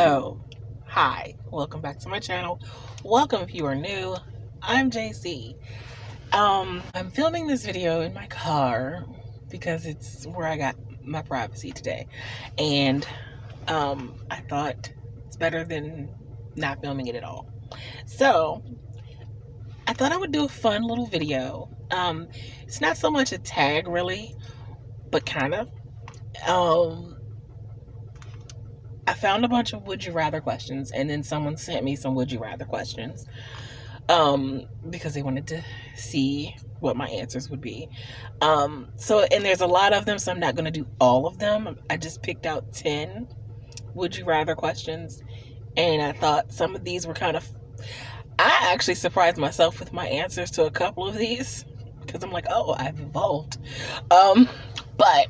Hello, hi, welcome back to my channel. Welcome if you are new. I'm JC. I'm filming this video in my car because it's where I got my privacy today, and I thought it's better than not filming it at all. So I thought I would do a fun little video. It's not so much a tag really, but kind of. I found a bunch of would you rather questions, and then someone sent me some would you rather questions because they wanted to see what my answers would be. And there's a lot of them, so I'm not going to do all of them. I just picked out 10 would you rather questions, and I thought some of these were I actually surprised myself with my answers to a couple of these because I'm like, oh, I've evolved. But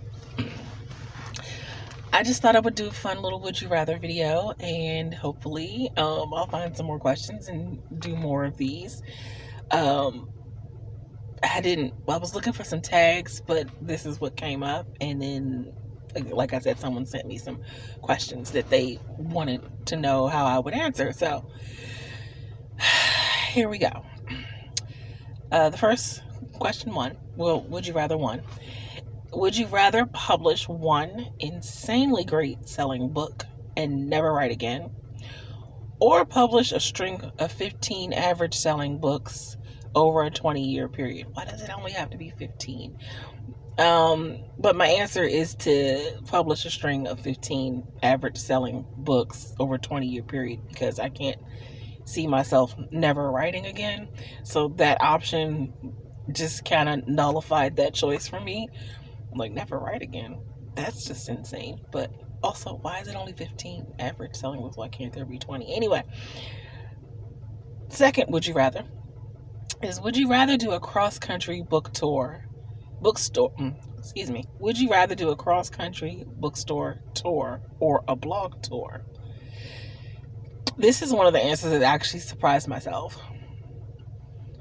I just thought I would do a fun little would you rather video, and hopefully I'll find some more questions and do more of these. I was looking for some tags, but this is what came up, and then like I said, someone sent me some questions that they wanted to know how I would answer. So here we go. The first question would you rather one? Would you rather publish one insanely great selling book and never write again, or publish a string of 15 average selling books over a 20-year period? Why does it only have to be 15? But my answer is to publish a string of 15 average selling books over a 20-year period, because I can't see myself never writing again. So that option just kind of nullified that choice for me. Like, never write again. That's just insane. But also, why is it only 15 average selling books? Why can't there be 20? Anyway, second would you rather is, would you rather do a cross-country would you rather do a cross-country bookstore tour or a blog tour? This is one of the answers that actually surprised myself,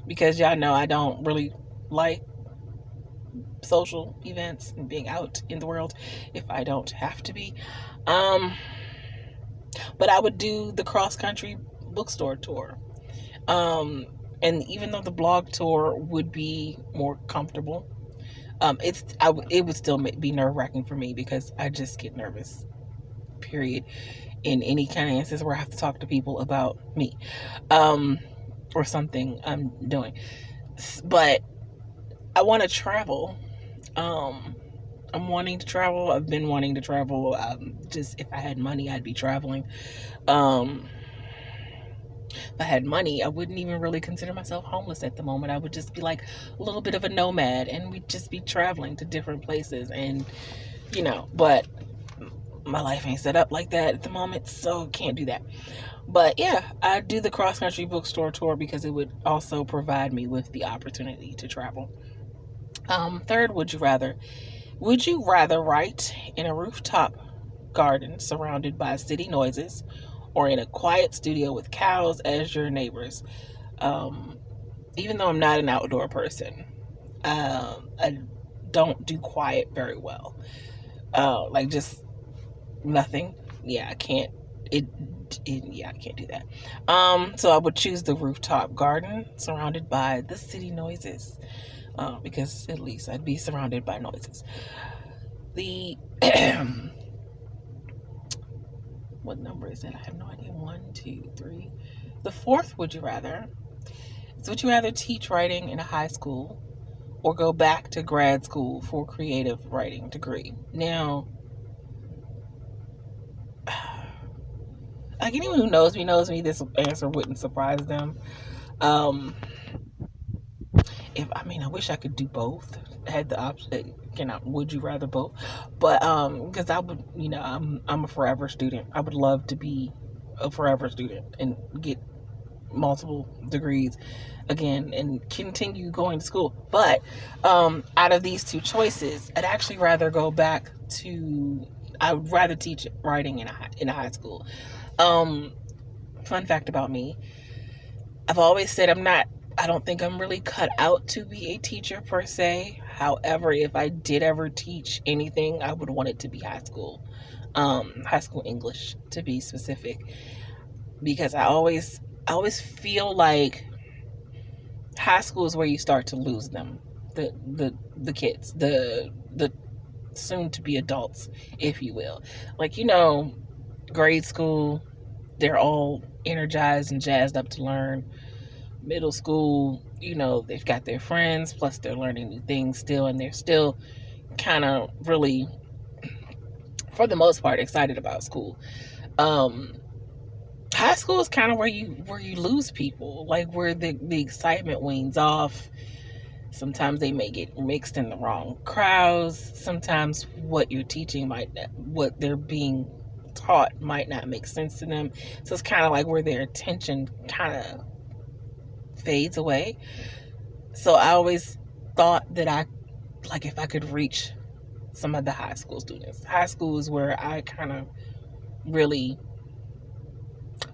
because y'all know I don't really like social events and being out in the world if I don't have to be. But I would do the cross-country bookstore tour. And even though the blog tour would be more comfortable, it would still be nerve-wracking for me, because I just get nervous, period, in any kind of instance where I have to talk to people about me, or something I'm doing. But I want to travel. I'm wanting to travel. I've been wanting to travel. Just if I had money, I'd be traveling. If I had money, I wouldn't even really consider myself homeless at the moment. I would just be like a little bit of a nomad, and we'd just be traveling to different places, and but my life ain't set up like that at the moment, so can't do that. But yeah, I'd do the cross-country bookstore tour because it would also provide me with the opportunity to travel. Third, would you rather write in a rooftop garden surrounded by city noises, or in a quiet studio with cows as your neighbors? Even though I'm not an outdoor person, I don't do quiet very well. Like just nothing. Yeah, I can't. I can't do that. So I would choose the rooftop garden surrounded by the city noises. Because at least I'd be surrounded by noises. What number is it? I have no idea. 1, 2, 3. The fourth would you rather is, would you rather teach writing in a high school or go back to grad school for a creative writing degree? Now, like, anyone who knows me, this answer wouldn't surprise them. I wish I could do both. I had the option. Would you rather both? But because I would, I'm a forever student. I would love to be a forever student and get multiple degrees again and continue going to school. But out of these two choices, I'd actually rather go back to. I would rather teach writing in a high school. Fun fact about me: I've always said I don't think I'm really cut out to be a teacher per se. However, if I did ever teach anything, I would want it to be high school. high school English to be specific, because I always feel like high school is where you start to lose them, the kids, the soon to be adults, if you will. Like, grade school, they're all energized and jazzed up to learn. Middle school, they've got their friends, plus they're learning new things still, and they're still kind of really, for the most part, excited about school. High school is kind of where you lose people, like where the excitement wanes off. Sometimes they may get mixed in the wrong crowds. Sometimes what you're teaching what they're being taught might not make sense to them. So it's kind of like where their attention kind of fades away. So I always thought that if I could reach some of the high school students. High school is where I kind of really,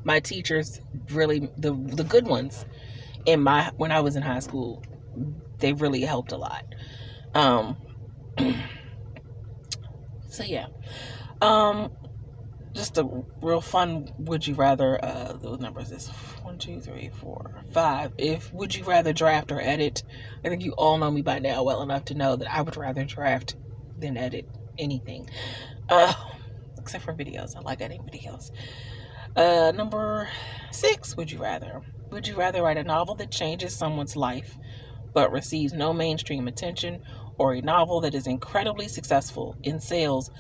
my teachers really, the good ones when I was in high school, they really helped a lot. So yeah. Just a real fun would you rather, those numbers is 1, 2, 3, 4, 5. Would you rather draft or edit? I think you all know me by now well enough to know that I would rather draft than edit anything. Except for videos. I like editing videos. Number 6, would you rather? Would you rather write a novel that changes someone's life but receives no mainstream attention, or a novel that is incredibly successful in sales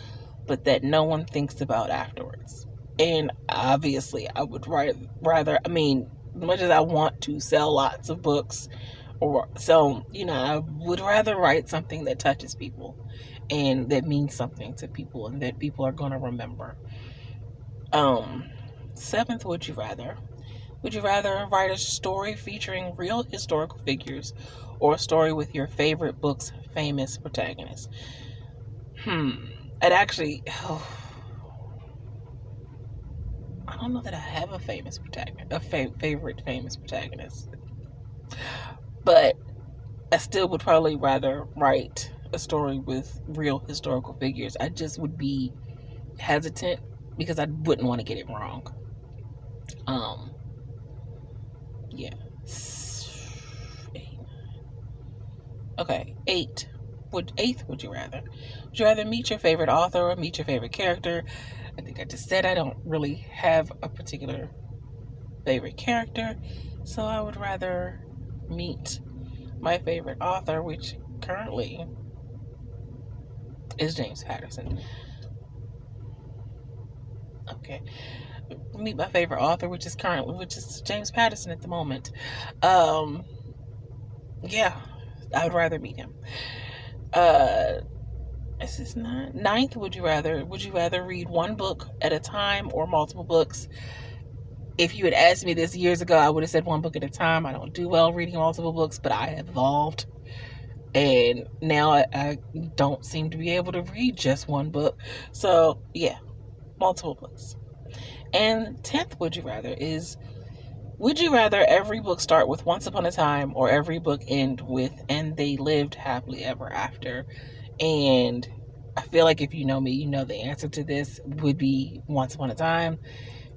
but that no one thinks about afterwards? And obviously I would rather, as much as I want to sell lots of books, I would rather write something that touches people and that means something to people and that people are going to remember. 7th, would you rather? Would you rather write a story featuring real historical figures or a story with your favorite book's famous protagonist? I don't know that I have a famous protagonist, favorite famous protagonist, but I still would probably rather write a story with real historical figures. I just would be hesitant because I wouldn't want to get it wrong. Yeah. 8. Okay, 8. Would you rather? Would you rather meet your favorite author or meet your favorite character? I think I just said I don't really have a particular favorite character, so I would rather meet my favorite author, which currently is James Patterson. Okay. Meet my favorite author, which is James Patterson at the moment. Yeah, I would rather meet him. This is 9. 9th, would you rather read one book at a time or multiple books? If you had asked me this years ago, I would have said one book at a time. I don't do well reading multiple books, but I have evolved, and now I don't seem to be able to read just one book. So yeah, multiple books. And 10th, would you rather every book start with once upon a time, or every book end with and they lived happily ever after? And I feel like if you know me, you know the answer to this would be once upon a time,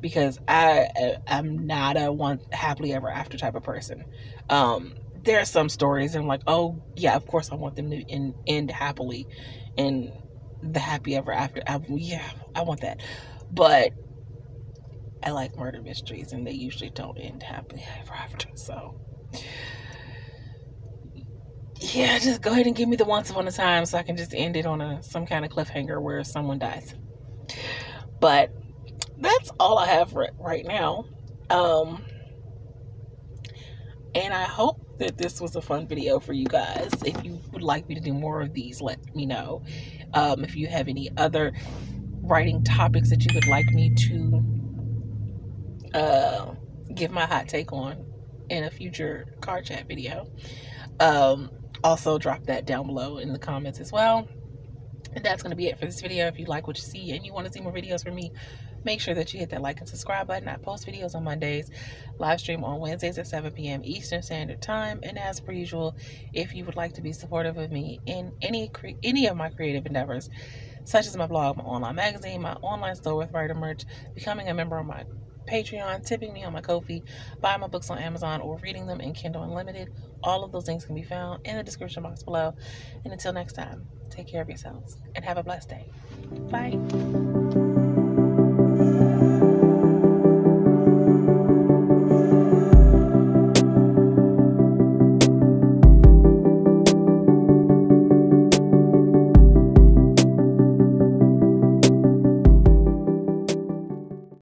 because I'm not a one happily ever after type of person. There are some stories and I'm like, oh yeah, of course I want them to end happily and the happy ever after. I want that. But I like murder mysteries and they usually don't end happily ever after. So yeah, just go ahead and give me the once upon a time so I can just end it on some kind of cliffhanger where someone dies. But that's all I have right now. And I hope that this was a fun video for you guys. If you would like me to do more of these, let me know. If you have any other writing topics that you would like me to give my hot take on in a future car chat video, also drop that down below in the comments as well. And that's going to be it for this video. If you like what you see and you want to see more videos from me, make sure that you hit that like and subscribe button. I post videos on Mondays, live stream on Wednesdays at 7 p.m. Eastern Standard Time. And as per usual, if you would like to be supportive of me in any of my creative endeavors, such as my blog, my online magazine, my online store with writer merch, becoming a member of my Patreon, tipping me on my Ko-fi, buying my books on Amazon, or reading them in Kindle Unlimited. All of those things can be found in the description box below. And until next time, take care of yourselves and have a blessed day. Bye.